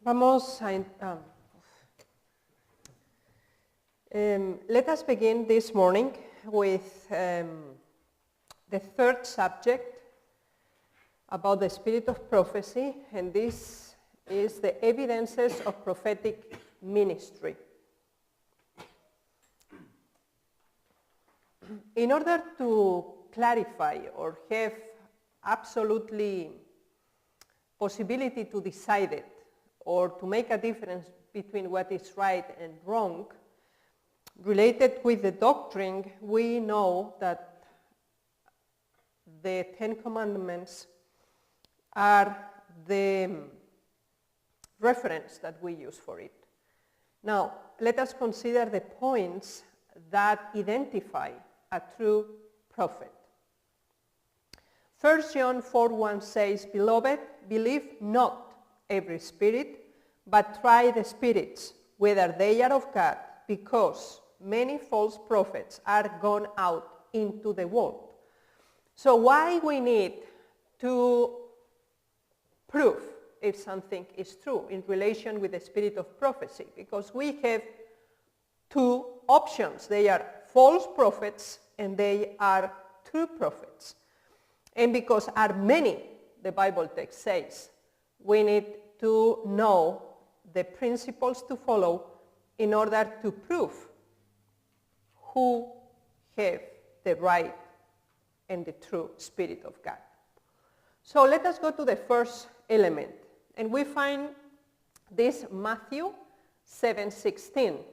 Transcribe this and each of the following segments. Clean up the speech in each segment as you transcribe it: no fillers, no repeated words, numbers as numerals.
Let us begin this morning with the third subject about the spirit of prophecy, and this is the evidences of prophetic ministry. In order to clarify or have absolutely possibility to decide it or to make a difference between what is right and wrong, related with the doctrine, we know that the Ten Commandments are the reference that we use for it. Now, let us consider the points that identify a true prophet. 1 John 4:1 says, "Beloved, believe not every spirit, but try the spirits, whether they are of God, because many false prophets are gone out into the world." So why we need to prove if something is true in relation with the spirit of prophecy? Because we have two options. They are false prophets and they are true prophets. And because are many, the Bible text says, we need to know the principles to follow in order to prove who have the right and the true Spirit of God. So let us go to the first element. And we find this Matthew 7:16.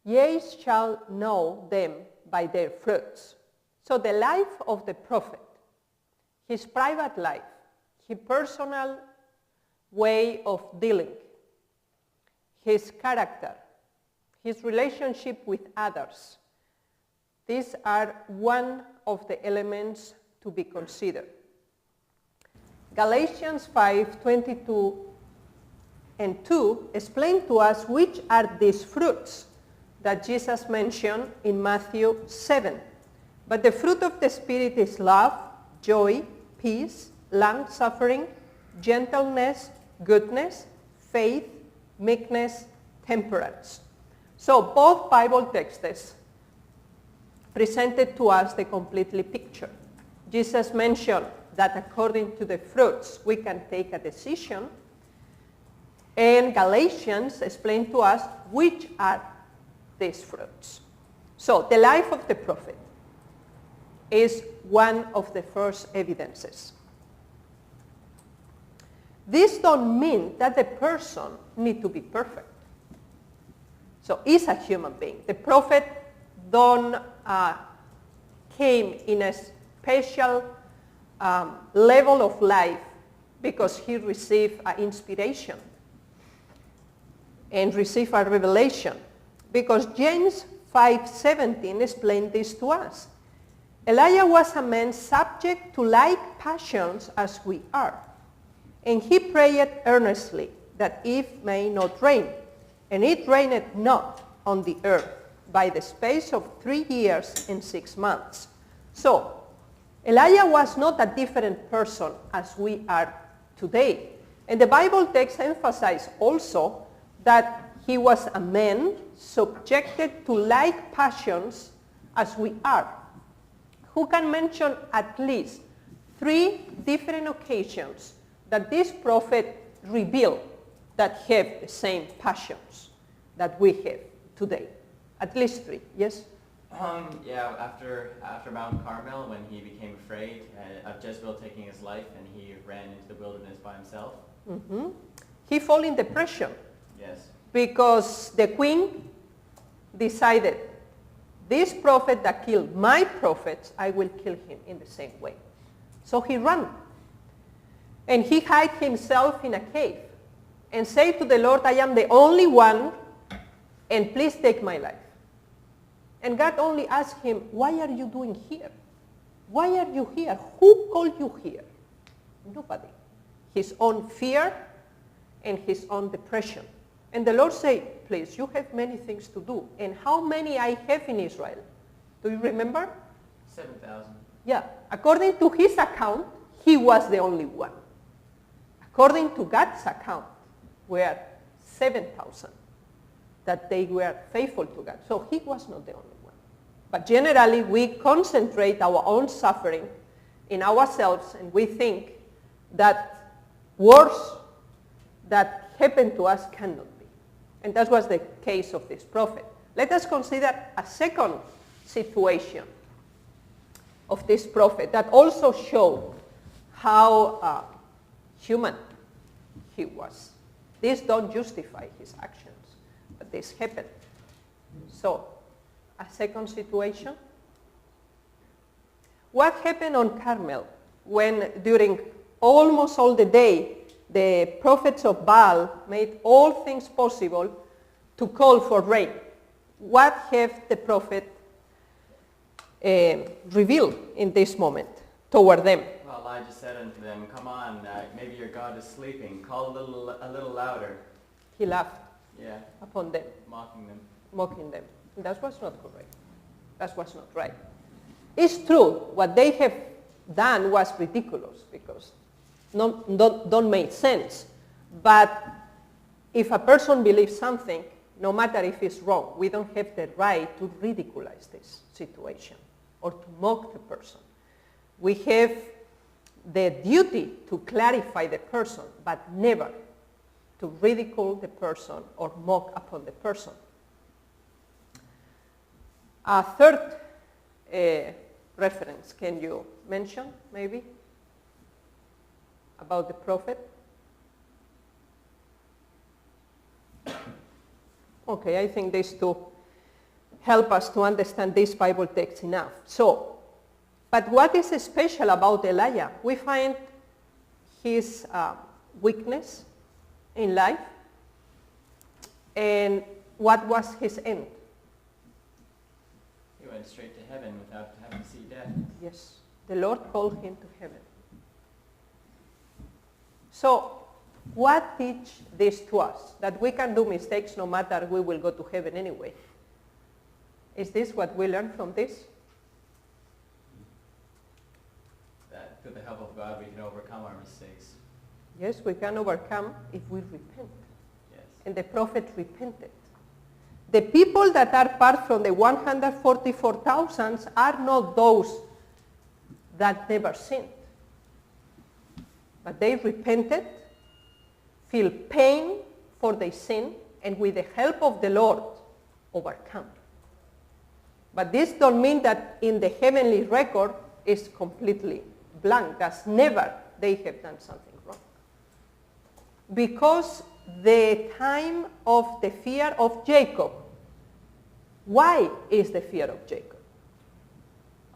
"Ye shall know them by their fruits." So the life of the prophet, his private life, his personal way of dealing, his character, his relationship with others, these are one of the elements to be considered. Galatians 5:22 and 2 explain to us which are these fruits that Jesus mentioned in Matthew 7. "But the fruit of the Spirit is love, joy, peace, long-suffering, gentleness, goodness, faith, meekness, temperance." So both Bible texts presented to us the completely picture. Jesus mentioned that according to the fruits we can take a decision, and Galatians explained to us which are these fruits. So the life of the prophet is one of the first evidences. This don't mean that the person need to be perfect. So he's a human being. The prophet don't came in a special level of life because he received an inspiration and received a revelation. Because James 5:17 explained this to us. "Elijah was a man subject to like passions as we are, and he prayed earnestly that it may not rain. And it rained not on the earth by the space of 3 years and 6 months. So, Elijah was not a different person as we are today. And the Bible text emphasizes also that he was a man subjected to like passions as we are. Who can mention at least 3 different occasions that this prophet revealed that have the same passions that we have today? At least 3, yes? Yeah, after Mount Carmel, when he became afraid of Jezebel taking his life and he ran into the wilderness by himself. Mm-hmm. He fell in depression. Yes. Because the queen decided, this prophet that killed my prophets, I will kill him in the same way. So he ran. And he hid himself in a cave and said to the Lord, I am the only one, and please take my life. And God only asked him, why are you doing here? Why are you here? Who called you here? Nobody. His own fear and his own depression. And the Lord said, please, you have many things to do. And how many I have in Israel? Do you remember? 7,000. Yeah. According to his account, he was the only one. According to God's account, were 7,000 that they were faithful to God. So he was not the only one. But generally, we concentrate our own suffering in ourselves, and we think that worse that happened to us cannot be. And that was the case of this prophet. Let us consider a second situation of this prophet that also showed how human he was. This don't justify his actions, but this happened. So, a second situation. What happened on Carmel when during almost all the day the prophets of Baal made all things possible to call for rain? What have the prophet revealed in this moment toward them? Well, Elijah said unto them, come on, maybe your God is sleeping. Call a little louder. He laughed Yeah, upon them, mocking them. That was not correct. That was not right. It's true, what they have done was ridiculous because don't make sense. But if a person believes something, no matter if it's wrong, we don't have the right to ridiculize this situation or to mock the person. We have the duty to clarify the person, but never to ridicule the person or mock upon the person. A third reference, can you mention maybe about the prophet? Okay, I think these two help us to understand this Bible text enough. So, but what is special about Elijah? We find his weakness in life, and what was his end? He went straight to heaven without having to see death. Yes, the Lord called him to heaven. So, what teach this to us? That we can do mistakes no matter we will go to heaven anyway. Is this what we learn from this? That with the help of God we can overcome our mistakes. Yes, we can overcome if we repent. Yes. And the prophet repented. The people that are part from the 144,000 are not those that never sinned. But they repented, feel pain for their sin, and with the help of the Lord, overcome. But this don't mean that in the heavenly record is completely blank. That's never they have done something wrong. Because the time of the fear of Jacob, why is the fear of Jacob?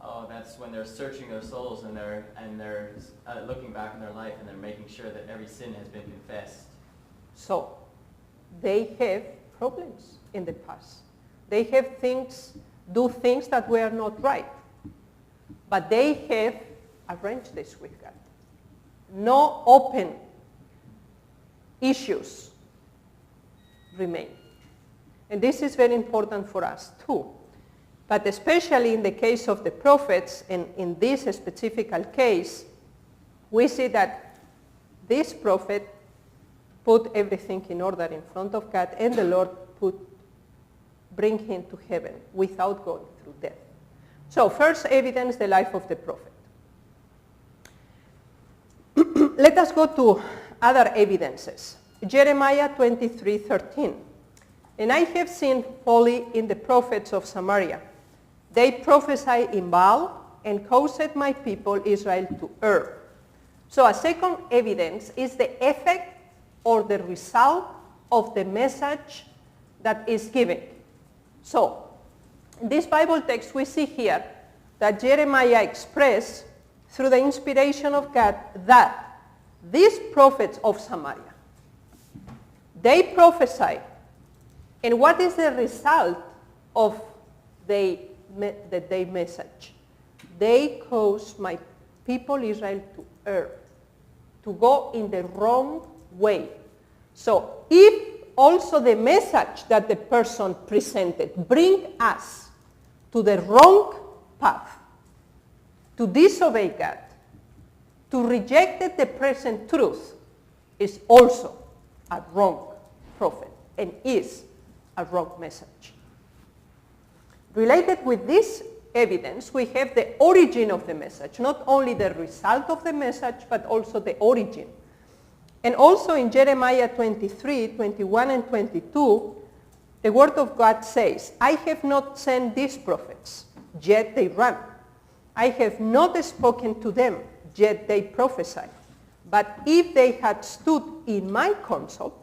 Oh, that's when they're searching their souls and they're looking back in their life and they're making sure that every sin has been confessed. So, they have problems in the past. They have do things that were not right. But they have arranged this with God. No open issues remain. And this is very important for us too. But especially in the case of the prophets, and in this specific case, we see that this prophet put everything in order in front of God, and the Lord bring him to heaven without going through death. So first evidence, the life of the prophet. Let us go to other evidences. Jeremiah 23:13. And I have seen folly in the prophets of Samaria. They prophesy in Baal and caused my people Israel to err. So a second evidence is the effect or the result of the message that is given. So, in this Bible text we see here that Jeremiah expressed through the inspiration of God that these prophets of Samaria, they prophesy. And what is the result of their message? They cause my people Israel to err, to go in the wrong way. So if also the message that the person presented bring us to the wrong path, to disobey God, to reject the present truth, is also a wrong prophet and is a wrong message. Related with this evidence, we have the origin of the message, not only the result of the message, but also the origin. And also in Jeremiah 23, 21 and 22, the word of God says, I have not sent these prophets, yet they run. I have not spoken to them, yet they prophesy. But if they had stood in my counsel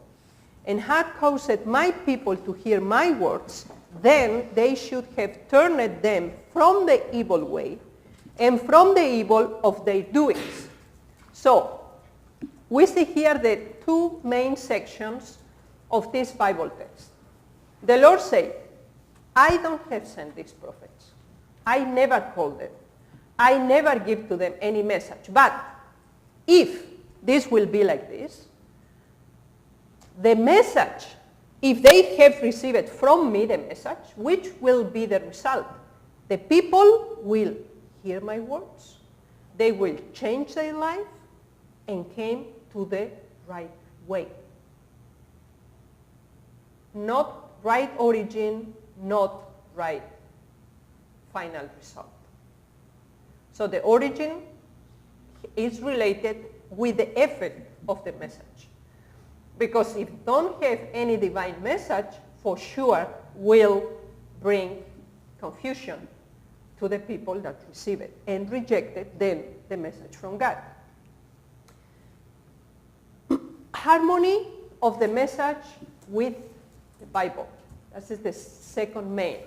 and had caused my people to hear my words, then they should have turned them from the evil way and from the evil of their doings. So, we see here the two main sections of this Bible text. The Lord said, I don't have sent these prophets. I never called them. I never give to them any message. But if this will be like this, the message, if they have received from me the message, which will be the result? The people will hear my words, they will change their life, and came to the right way. Not right origin, not right final result. So the origin is related with the effect of the message. Because if don't have any divine message, for sure will bring confusion to the people that receive it and rejected then the message from God. Harmony of the message with the Bible. This is the second main.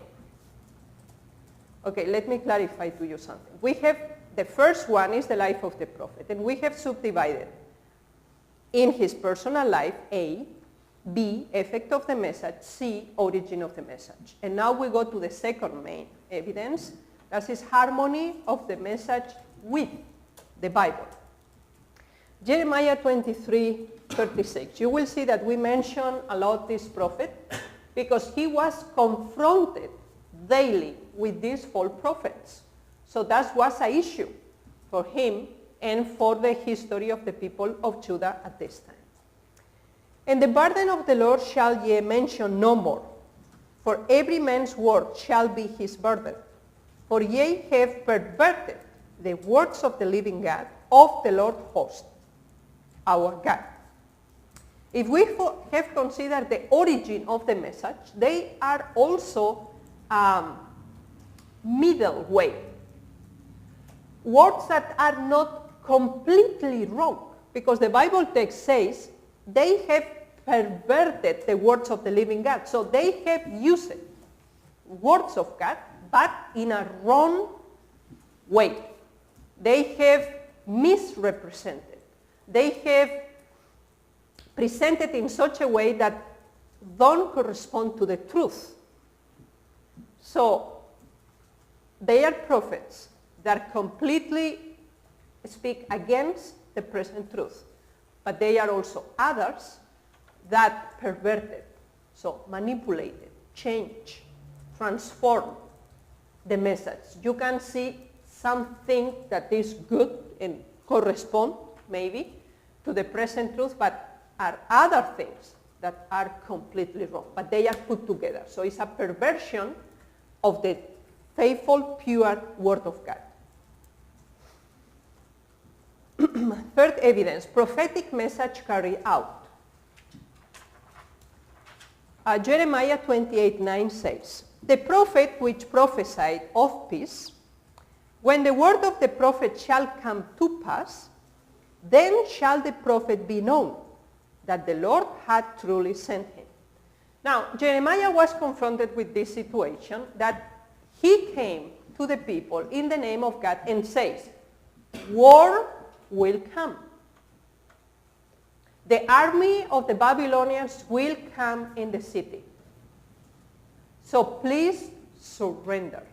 Okay, let me clarify to you something. We have, the first one is the life of the prophet, and we have subdivided in his personal life, A, B, effect of the message, C, origin of the message. And now we go to the second main evidence, that is harmony of the message with the Bible. Jeremiah 23:36. You will see that we mention a lot this prophet because he was confronted daily with these false prophets. So that was an issue for him and for the history of the people of Judah at this time. And the burden of the Lord shall ye mention no more, for every man's word shall be his burden. For ye have perverted the words of the living God, of the Lord host, our God. If we have considered the origin of the message, they are also middle way. Words that are not completely wrong, because the Bible text says they have perverted the words of the living God. So they have used words of God, but in a wrong way. They have misrepresented. They have presented in such a way that don't correspond to the truth. So they are prophets that completely speak against the present truth. But they are also others that perverted, so manipulated, changed, transformed the message. You can see something that is good and correspond maybe to the present truth, but are other things that are completely wrong, but they are put together. So it's a perversion of the faithful, pure Word of God. Third evidence, prophetic message carried out. Jeremiah 28:9 says, the prophet which prophesied of peace, when the word of the prophet shall come to pass, then shall the prophet be known that the Lord had truly sent him. Now, Jeremiah was confronted with this situation that he came to the people in the name of God and says, war will come. The army of the Babylonians will come in the city. So please surrender.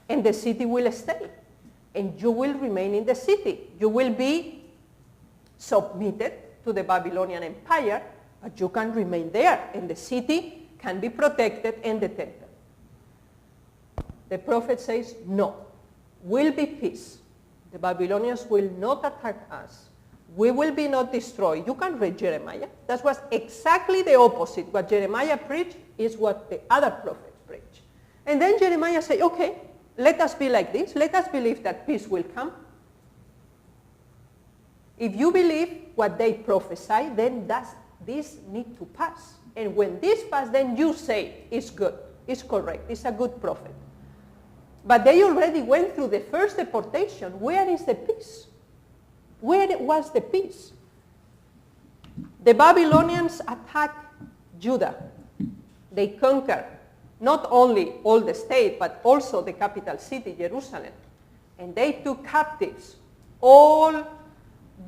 And the city will stay. And you will remain in the city. You will be submitted to the Babylonian Empire, but you can remain there. And the city can be protected and the temple. The prophet says, no, will be peace. The Babylonians will not attack us. we will be not destroyed. You can read Jeremiah. That was exactly the opposite. What Jeremiah preached is what the other prophets preached. And then Jeremiah said, okay, let us be like this. Let us believe that peace will come. If you believe what they prophesy, then this need to pass. And when this passes, then you say it's good, it's correct, it's a good prophet. But they already went through the first deportation. Where is the peace? Where was the peace? The Babylonians attacked Judah. They conquered not only all the state, but also the capital city, Jerusalem. And they took captives all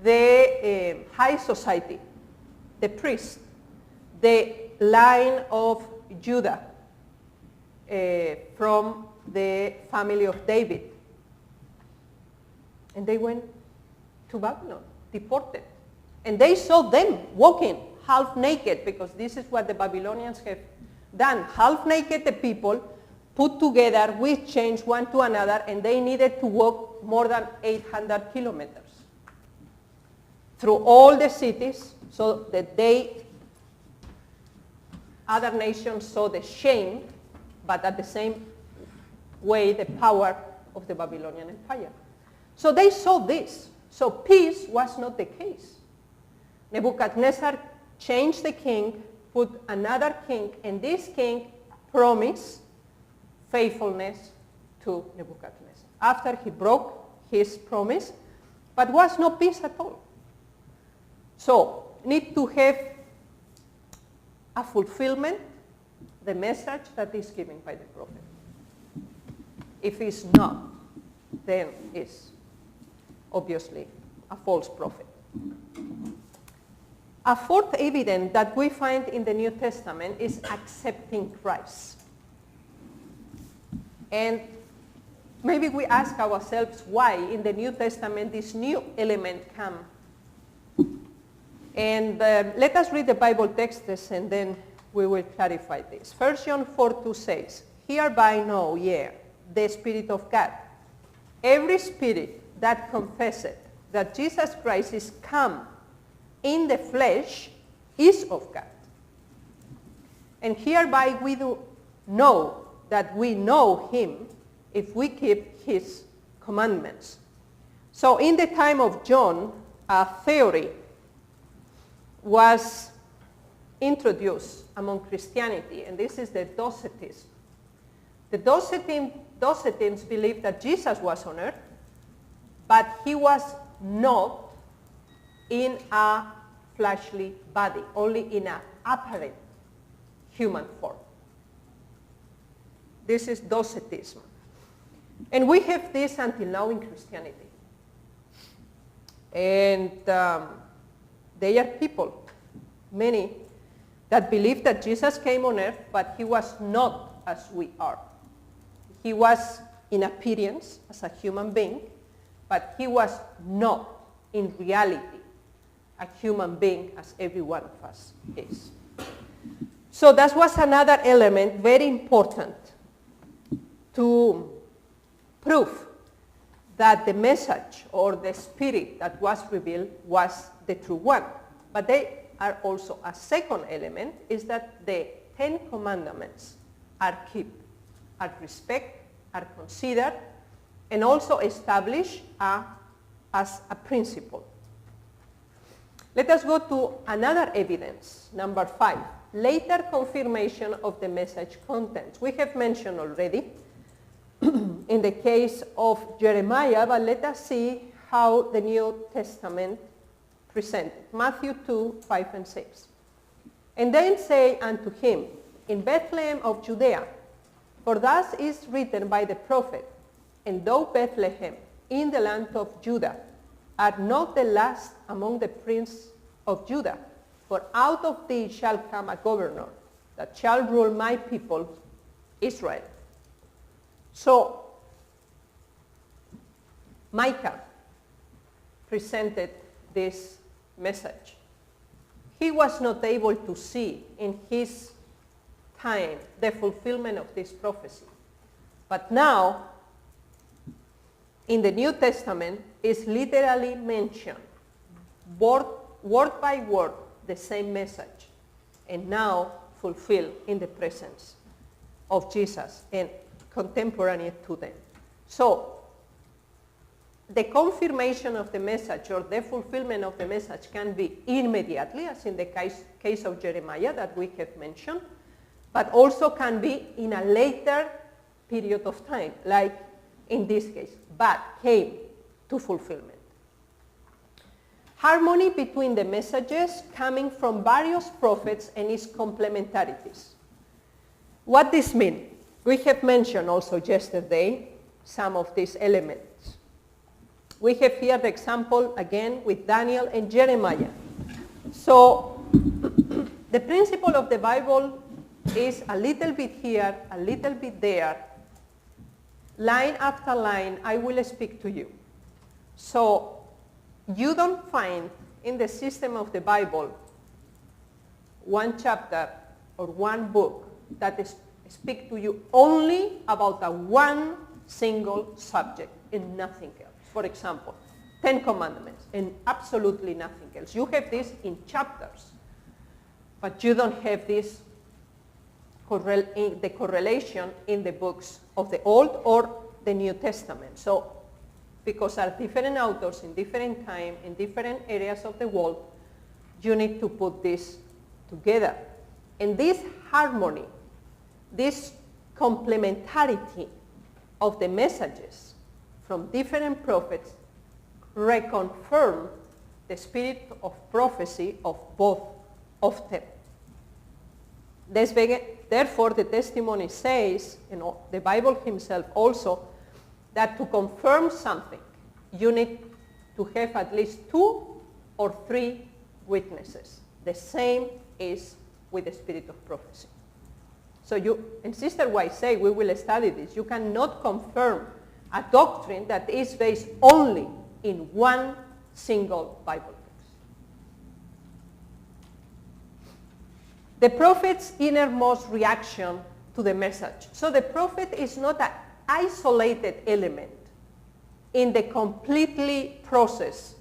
the high society, the priests, the line of Judah from the family of David. And they went to Babylon, deported. And they saw them walking half naked, because this is what the Babylonians have done. Half naked the people, put together with chains one to another, and they needed to walk more than 800 kilometers through all the cities, so that other nations saw the shame, but at the same way the power of the Babylonian Empire. So they saw this. So peace was not the case. Nebuchadnezzar changed the king, put another king, and this king promised faithfulness to Nebuchadnezzar. After he broke his promise, but was no peace at all. So, need to have a fulfillment, the message that is given by the prophet. If it's not, then it's obviously a false prophet. A fourth evidence that we find in the New Testament is accepting Christ. And maybe we ask ourselves why in the New Testament this new element comes. And let us read the Bible texts and then we will clarify this. 1 John 4:2 says, hereby know ye the Spirit of God. Every spirit that confesseth that Jesus Christ is come in the flesh is of God. And hereby we do know that we know him if we keep his commandments. So in the time of John, a theory was introduced among Christianity, and this is the Docetism. The Docetists believed that Jesus was on earth, but he was not in a fleshly body, only in an apparent human form. This is Docetism. And we have this until now in Christianity. And they are people, many, that believe that Jesus came on earth, but he was not as we are. He was in appearance as a human being, but he was not in reality a human being as every one of us is. So that was another element very important to prove that the message or the spirit that was revealed was the true one. But they are also a second element, is that the 10 commandments are kept, are respected, are considered, and also established as a principle. Let us go to another evidence, number 5, later confirmation of the message contents. We have mentioned already in the case of Jeremiah, but let us see how the New Testament presented. Matthew 2, 5 and 6. And then say unto him, in Bethlehem of Judea, for thus is written by the prophet, and thou Bethlehem, in the land of Judah, art not the last among the princes of Judah, for out of thee shall come a governor that shall rule my people Israel. So, Micah presented this message. He was not able to see in his time the fulfillment of this prophecy. But now, in the New Testament, is literally mentioned. word by word, the same message, and now fulfilled in the presence of Jesus and contemporary to them. So, the confirmation of the message or the fulfillment of the message can be immediately, as in the case of Jeremiah that we have mentioned, but also can be in a later period of time, like in this case, but came to fulfillment. Harmony between the messages coming from various prophets and its complementarities. What this means? We have mentioned also yesterday some of these elements. We have here the example again with Daniel and Jeremiah. So the principle of the Bible is a little bit here, a little bit there. Line after line, I will speak to you. So you don't find in the system of the Bible one chapter or one book that speaks to you only about a one single subject and nothing else. For example, 10 Commandments and absolutely nothing else. You have this in chapters, but you don't have this the correlation in the books of the Old or the New Testament. So, because are different authors in different time, in different areas of the world, you need to put this together. And this harmony, this complementarity of the messages from different prophets reconfirm the spirit of prophecy of both of them. Therefore, the testimony says, the Bible himself also, that to confirm something, you need to have at least 2 or 3 witnesses. The same is with the spirit of prophecy. So you, and Sister White say, we will study this, you cannot confirm a doctrine that is based only in one single Bible text. The prophet's innermost reaction to the message. So the prophet is not an isolated element in the completely process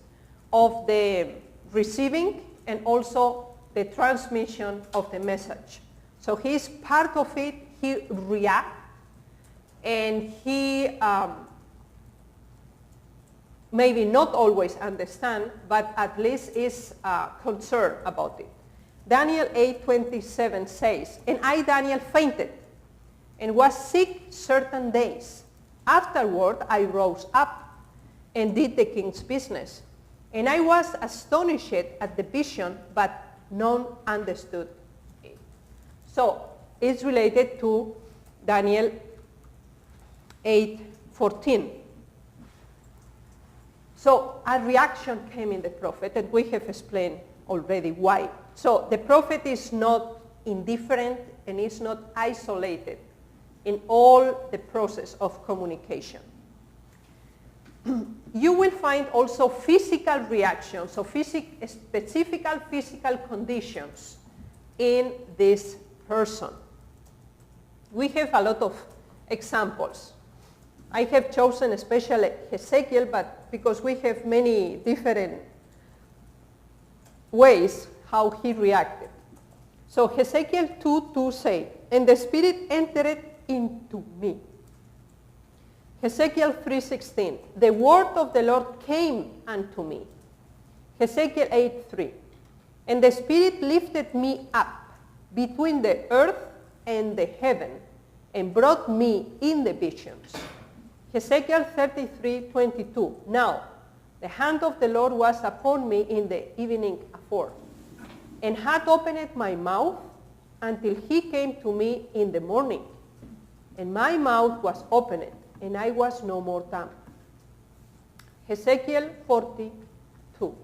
of the receiving and also the transmission of the message. So he's part of it, he reacts, and he maybe not always understand, but at least is concerned about it. Daniel 8:27 says, "And I, Daniel, fainted and was sick certain days. Afterward I rose up and did the king's business. And I was astonished at the vision, but none understood it." So it's related to Daniel 8:14. So a reaction came in the prophet, and we have explained already why. So the prophet is not indifferent and is not isolated in all the process of communication. You will find also physical reactions, so specific physical conditions in this person. We have a lot of examples. I have chosen especially Ezekiel, but because we have many different ways how he reacted. So Ezekiel 2:2 say, "And the Spirit entered into me." Ezekiel 3:16, "The word of the Lord came unto me." Ezekiel 8:3, "And the Spirit lifted me up between the earth and the heaven, and brought me in the visions." Ezekiel 33:22, "Now the hand of the Lord was upon me in the evening afore, and had opened my mouth until he came to me in the morning. And my mouth was opened, and I was no more dumb." Ezekiel 42,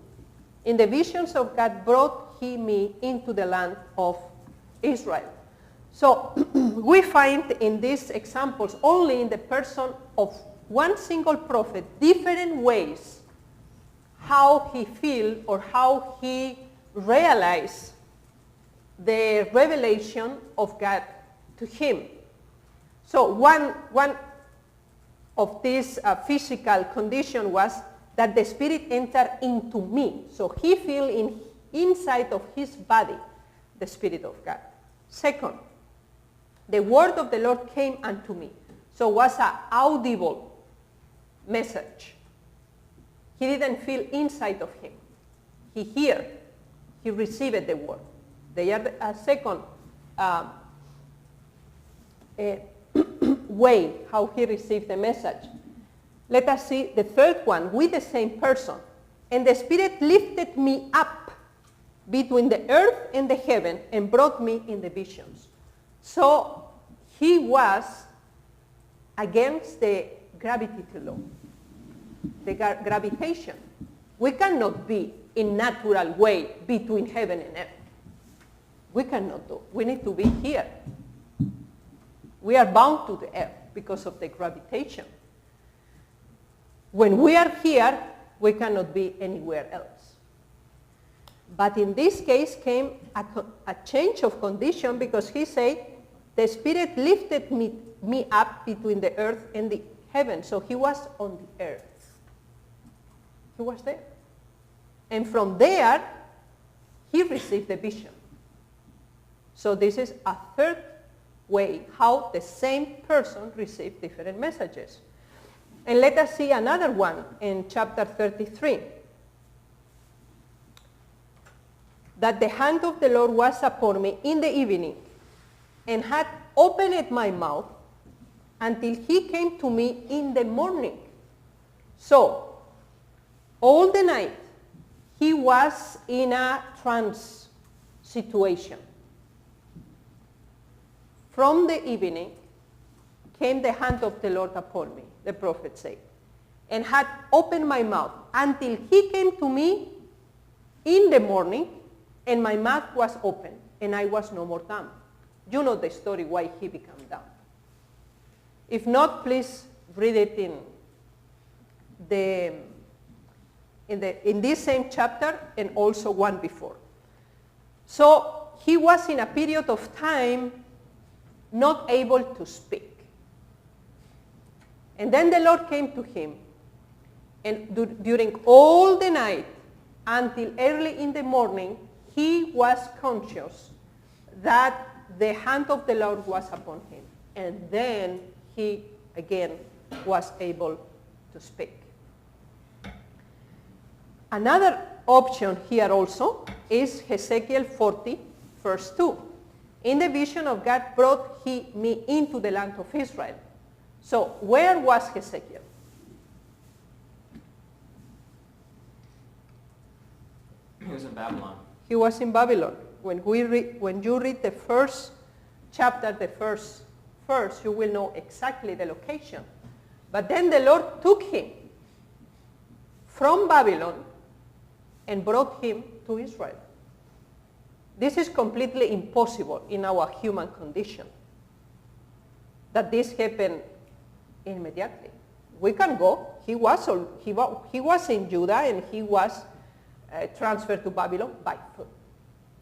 "In the visions of God brought he me into the land of Israel." So we find in these examples, only in the person of one single prophet, different ways how he feels or how he realized the revelation of God to him. So one of these physical condition was that the Spirit entered into me. So he feel inside of his body the Spirit of God. Second, the word of the Lord came unto me. So it was an audible message. He didn't feel inside of him. He received the word. They are a second way how he received the message. Let us see the third one with the same person. And the Spirit lifted me up between the earth and the heaven and brought me in the visions. So he was against the gravity law, the gravitation. We cannot be in natural way between heaven and earth. We cannot do. We need to be here. We are bound to the earth because of the gravitation. When we are here, we cannot be anywhere else. But in this case came a change of condition, because he said, the Spirit lifted me up between the earth and the heaven. So he was on the earth. He was there. And from there, he received the vision. So this is a third way how the same person received different messages. And let us see another one in chapter 33. That the hand of the Lord was upon me in the evening, and had opened my mouth until he came to me in the morning. So, all the night, he was in a trance situation. From the evening came the hand of the Lord upon me, the prophet said, and had opened my mouth until he came to me in the morning, and my mouth was open, and I was no more dumb. You know the story why he became dumb. If not, please read it in this same chapter and also one before. So he was in a period of time not able to speak. And then the Lord came to him, and during all the night until early in the morning, he was conscious that the hand of the Lord was upon him. And then he again was able to speak. Another option here also is Ezekiel 40, verse 2. In the vision of God brought he me into the land of Israel. So where was Ezekiel? He was in Babylon. He was in Babylon. When you read the first chapter, the first verse, you will know exactly the location. But then the Lord took him from Babylon and brought him to Israel. This is completely impossible in our human condition, that this happened immediately. We can go. He was in Judah, and he was transferred to Babylon by foot.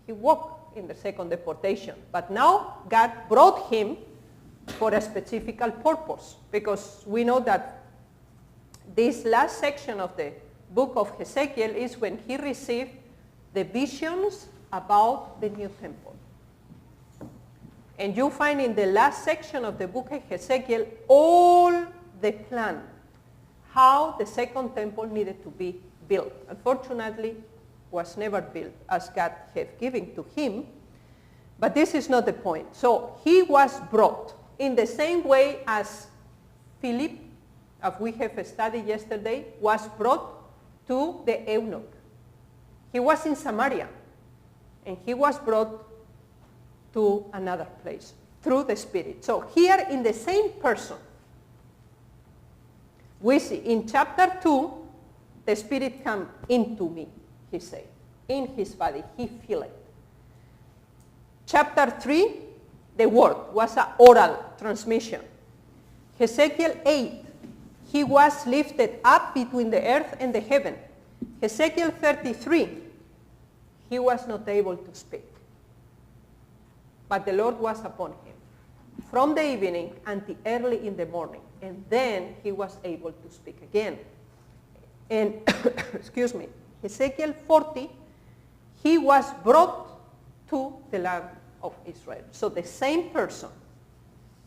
He walked in the second deportation. But now God brought him for a specific purpose, because we know that this last section of the book of Ezekiel is when he received the visions about the new temple. And you find in the last section of the book of Ezekiel all the plan, how the second temple needed to be built. Unfortunately, was never built as God had given to him, but this is not the point. So he was brought in the same way as Philip, as we have studied yesterday, was brought to the eunuch. He was in Samaria, and he was brought to another place through the Spirit. So here in the same person, we see in chapter 2, the Spirit came into me, he said. In his body, he felt it. Chapter 3, the word was an oral transmission. Ezekiel 8, he was lifted up between the earth and the heaven. Ezekiel 33, he was not able to speak. But the Lord was upon him from the evening until early in the morning. And then he was able to speak again. And, excuse me, Ezekiel 40, he was brought to the land of Israel. So the same person,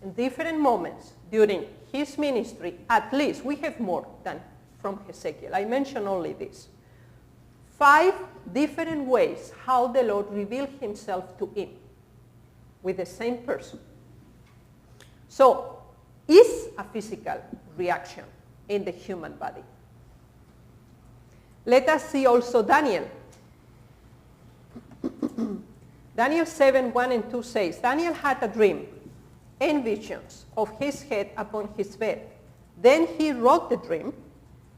in different moments during his ministry, at least, we have more than from Ezekiel. I mention only this. 5 different ways how the Lord revealed himself to him with the same person. So, is a physical reaction in the human body. Let us see also Daniel. Daniel 7, 1 and 2 says, Daniel had a dream and visions of his head upon his bed. Then he wrote the dream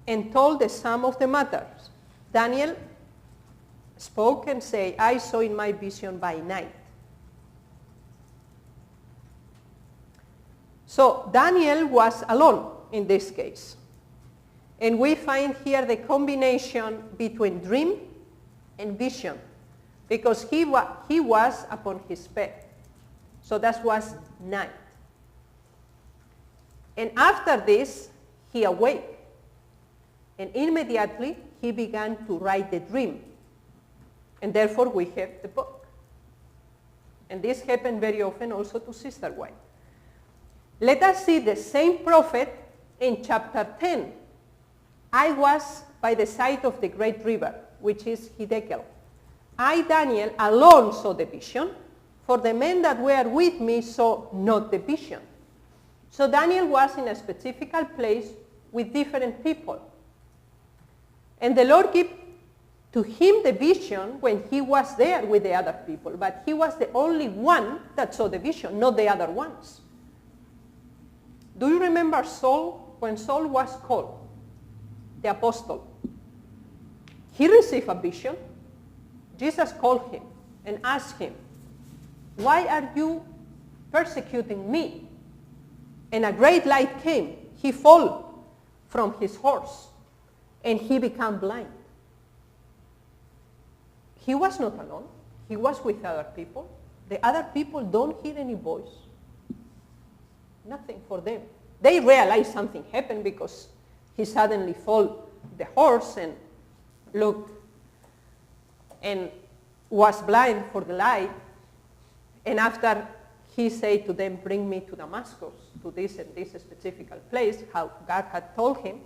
and told the sum of the matters. Daniel spoke and said, I saw in my vision by night. So Daniel was alone in this case. And we find here the combination between dream and vision, because he was upon his bed. So that was night. And after this, he awake. And immediately, he began to write the dream. And therefore, we have the book. And this happened very often also to Sister White. Let us see the same prophet in chapter 10. I was by the side of the great river, which is Hiddekel. I, Daniel, alone saw the vision, for the men that were with me saw not the vision. So Daniel was in a specific place with different people. And the Lord gave to him the vision when he was there with the other people, but he was the only one that saw the vision, not the other ones. Do you remember Saul, when Saul was called, the apostle? He received a vision. Jesus called him and asked him, why are you persecuting me? And a great light came. He fell from his horse and he became blind. He was not alone. He was with other people. The other people don't hear any voice. Nothing for them. They realize something happened because he suddenly fell the horse and looked and was blind for the light. And after he said to them, bring me to Damascus, to this and this specific place, how God had told him.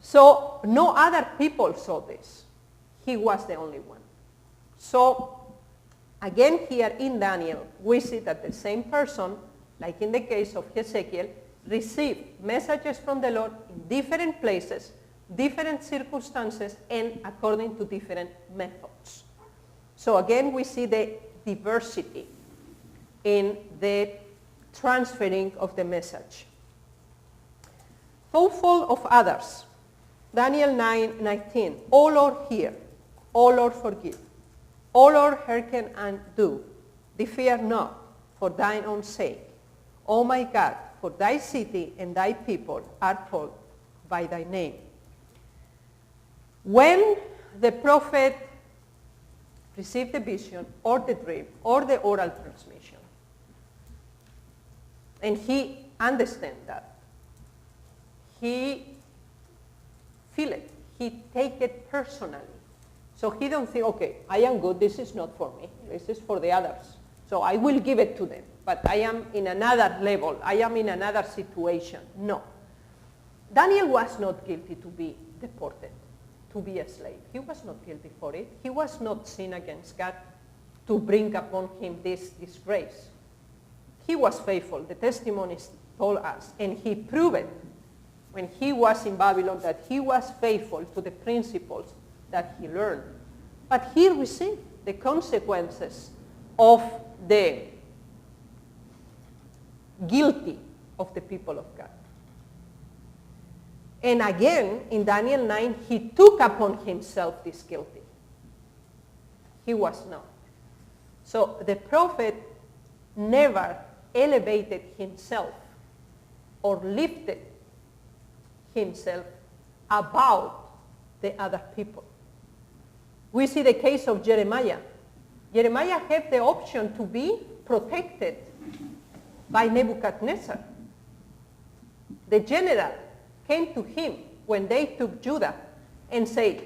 So no other people saw this. He was the only one. So again here in Daniel, we see that the same person, like in the case of Ezekiel, received messages from the Lord in different places, different circumstances, and according to different methods. So again, we see the diversity in the transferring of the message. Thoughtful of others. Daniel 9:19. O Lord, hear. O Lord, forgive. O Lord, hearken and do. Thee fear not, for thine own sake. O my God, for thy city and thy people are called by thy name. When the prophet received the vision or the dream or the oral transmission, and he understands that, he feel it, he take it personally. So he don't think, okay, I am good, this is not for me, this is for the others. So I will give it to them, but I am in another level, I am in another situation. No. Daniel was not guilty to be deported, to be a slave. He was not guilty for it. He was not sin against God to bring upon him this disgrace. He was faithful. The testimonies told us, and he proved it when he was in Babylon that he was faithful to the principles that he learned. But he received the consequences of the guilty of the people of God. And again, in Daniel 9, he took upon himself this guilty. He was not. So the prophet never elevated himself or lifted himself above the other people. We see the case of Jeremiah. Jeremiah had the option to be protected by Nebuchadnezzar. The general came to him when they took Judah and say,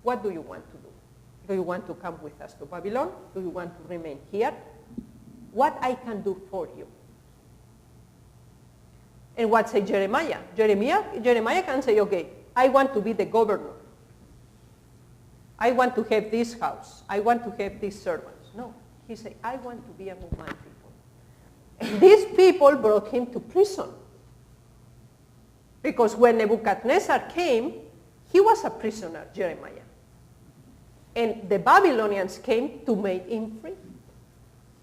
what do you want to do? Do you want to come with us to Babylon? Do you want to remain here? What I can do for you? And what say Jeremiah? Jeremiah can say, okay, I want to be the governor. I want to have this house. I want to have these servants. No, he said, I want to be among my people. And these people brought him to prison. Because when Nebuchadnezzar came, he was a prisoner, Jeremiah. And the Babylonians came to make him free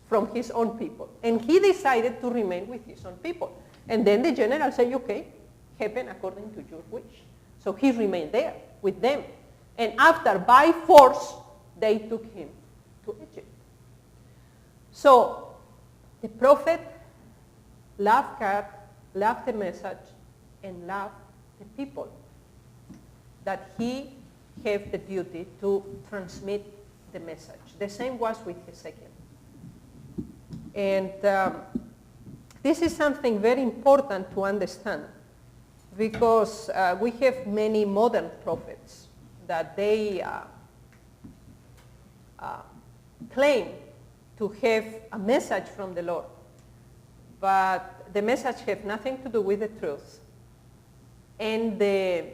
from his own people. And he decided to remain with his own people. And then the general said, okay, happen according to your wish. So he remained there with them. And after, by force, they took him to Egypt. So the prophet loved God, loved the message, and loved the people. That he had the duty to transmit the message. The same was with Hezekiah. And this is something very important to understand, because we have many modern prophets that they claim to have a message from the Lord, but the message has nothing to do with the truth. And the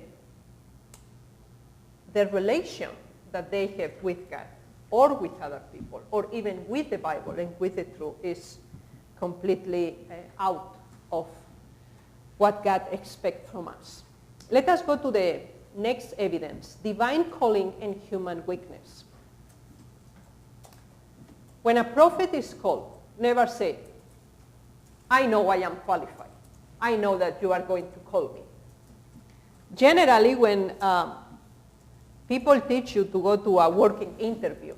relation that they have with God or with other people or even with the Bible and with the truth is completely out of what God expects from us. Let us go to the next evidence, divine calling and human weakness. When a prophet is called, never say, I know I am qualified. I know that you are going to call me. Generally, when people teach you to go to a working interview,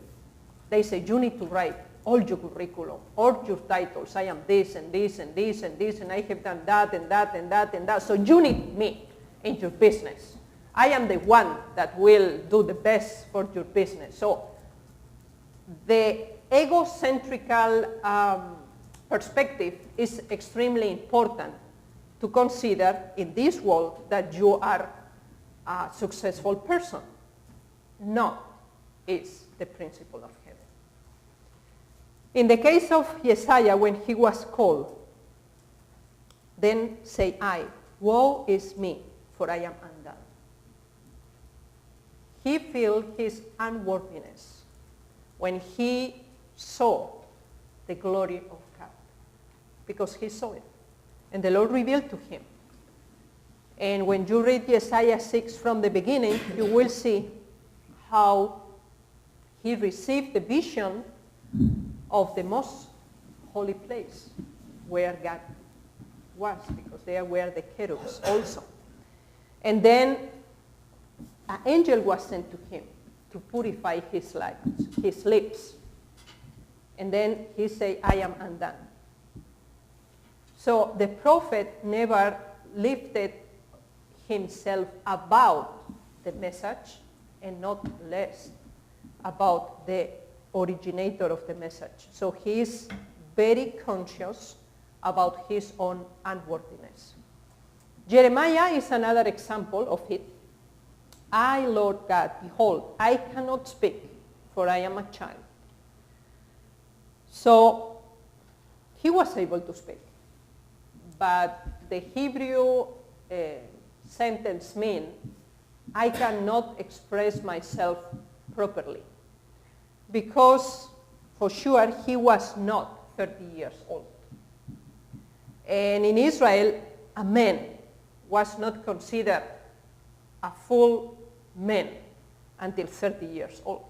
they say you need to write all your curriculum, all your titles. I am this and this and this and this, and I have done that and that and that and that. So you need me in your business. I am the one that will do the best for your business. So the egocentrical perspective is extremely important to consider in this world that you are a successful person. No, is the principle of heaven. In the case of Isaiah, when he was called, then say I, woe is me, for I am undone. He felt his unworthiness when he saw the glory of God, because he saw it. And the Lord revealed to him. And when you read Isaiah 6 from the beginning, you will see how he received the vision of the most holy place where God was, because there were the cherubs also. And then an angel was sent to him to purify his lips. And then he said, I am undone. So the prophet never lifted himself about the message and not less about the originator of the message. So he is very conscious about his own unworthiness. Jeremiah is another example of it. I, Lord God, behold, I cannot speak, for I am a child. So he was able to speak. But the Hebrew sentence means, I cannot express myself properly. Because, for sure, he was not 30 years old. And in Israel, a man was not considered a full man until 30 years old.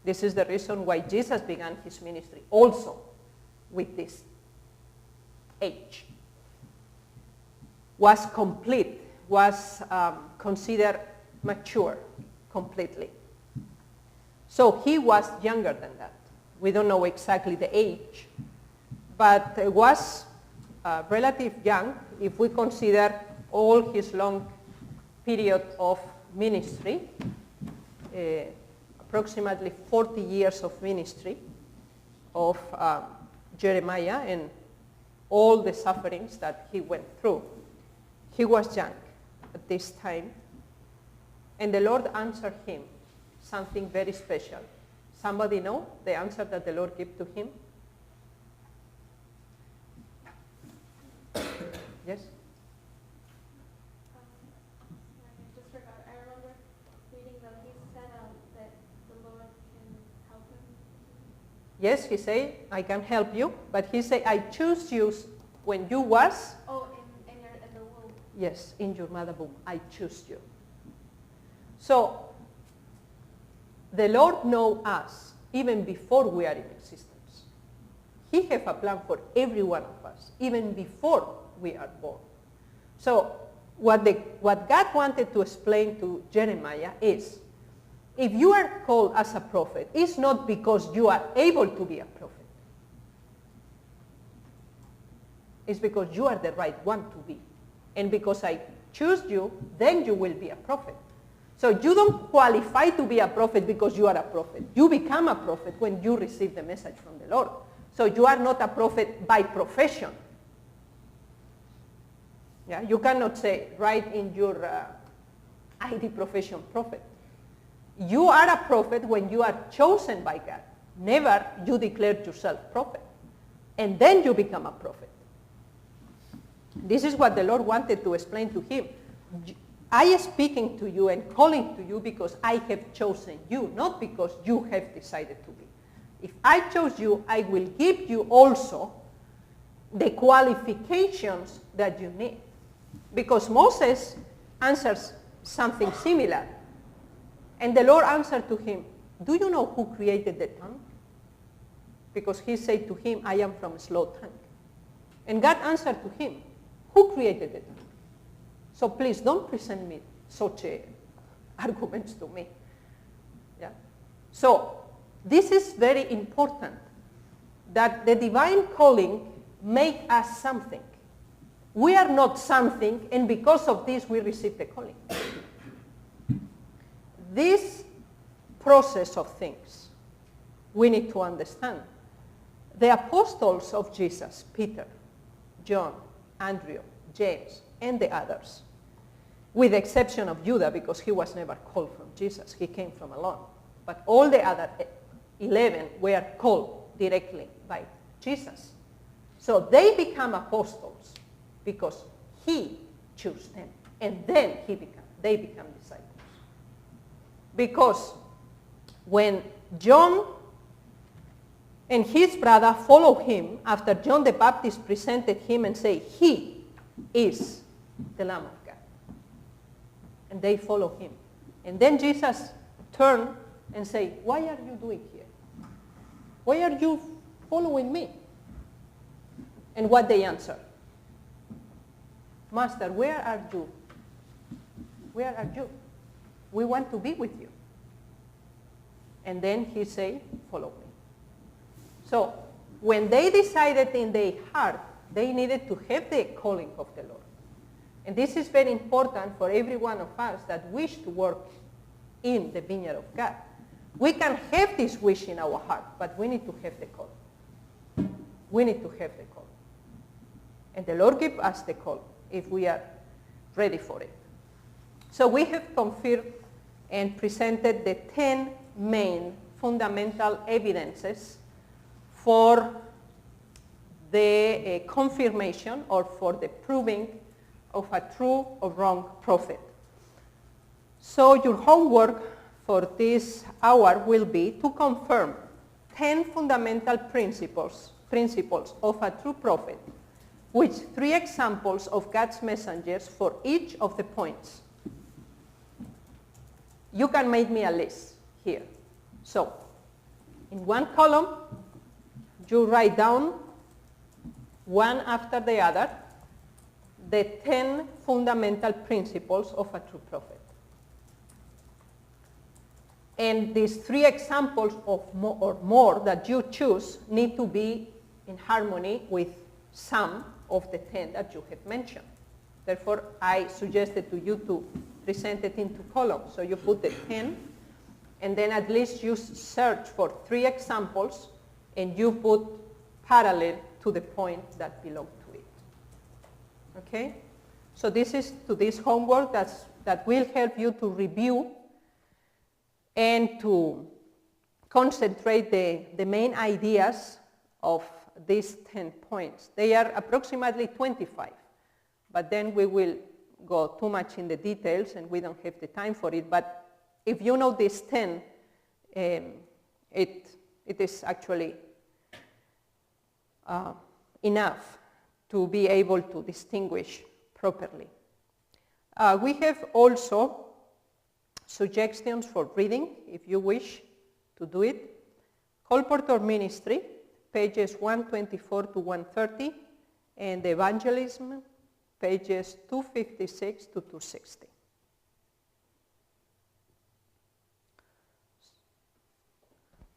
This is the reason why Jesus began his ministry also with this age. Was complete, was considered mature completely. So he was younger than that. We don't know exactly the age, but was relatively young if we consider all his long period of ministry, approximately 40 years of ministry of Jeremiah and all the sufferings that he went through. He was young at this time. And the Lord answered him something very special. Somebody know the answer that the Lord gave to him? Yes? I just forgot. I remember reading that he said that the Lord can help him. Yes, he said, I can help you. But he said, I choose you when you was. Oh, in the womb. Yes, in your mother womb. I choose you. So, the Lord knows us even before we are in existence. He has a plan for every one of us, even before we are born. So, what God wanted to explain to Jeremiah is, if you are called as a prophet, it's not because you are able to be a prophet. It's because you are the right one to be. And because I choose you, then you will be a prophet. So you don't qualify to be a prophet because you are a prophet. You become a prophet when you receive the message from the Lord. So you are not a prophet by profession. Yeah, you cannot say, write in your ID profession, prophet. You are a prophet when you are chosen by God. Never you declare yourself prophet. And then you become a prophet. This is what the Lord wanted to explain to him. I am speaking to you and calling to you because I have chosen you, not because you have decided to be. If I chose you, I will give you also the qualifications that you need. Because Moses answers something similar. And the Lord answered to him, do you know who created the tongue? Because he said to him, I am from a slow tongue. And God answered to him, who created the tongue? So please don't present me such arguments to me. Yeah? So this is very important, that the divine calling make us something. We are not something, and because of this we receive the calling. This process of things we need to understand. The apostles of Jesus, Peter, John, Andrew, James, and the others, with the exception of Judah, because he was never called from Jesus. He came from alone. But all the other 11 were called directly by Jesus. So they become apostles because he chose them. And then they become disciples. Because when John and his brother follow him, after John the Baptist presented him and said, he is the Lamb of God. And they follow him. And then Jesus turned and said, why are you doing here? Why are you following me? And what they answered? Master, where are you? Where are you? We want to be with you. And then he said, follow me. So when they decided in their heart, they needed to have the calling of the Lord. And this is very important for every one of us that wish to work in the vineyard of God. We can have this wish in our heart, but we need to have the call. We need to have the call. And the Lord gives us the call if we are ready for it. So we have confirmed and presented the 10 main fundamental evidences for the confirmation or for the proving of a true or wrong prophet. So your homework for this hour will be to confirm 10 fundamental principles of a true prophet, with 3 examples of God's messengers for each of the points. You can make me a list here. So, in one column, you write down one after the other the 10 fundamental principles of a true prophet. And these 3 examples of more that you choose need to be in harmony with some of the 10 that you have mentioned. Therefore, I suggested to you to present it into columns. So you put the 10, and then at least you search for 3 examples, and you put parallel to the point that belong to it. Okay? So this is to this homework. That's that will help you to review and to concentrate the main ideas of these 10 points. They are approximately 25, but then we will go too much in the details and we don't have the time for it. But if you know these 10, it is actually enough to be able to distinguish properly. We have also suggestions for reading, if you wish to do it. Colporteur Ministry, pages 124 to 130, and Evangelism, pages 256 to 260.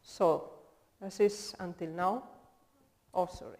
So, this is until now. Oh, sorry.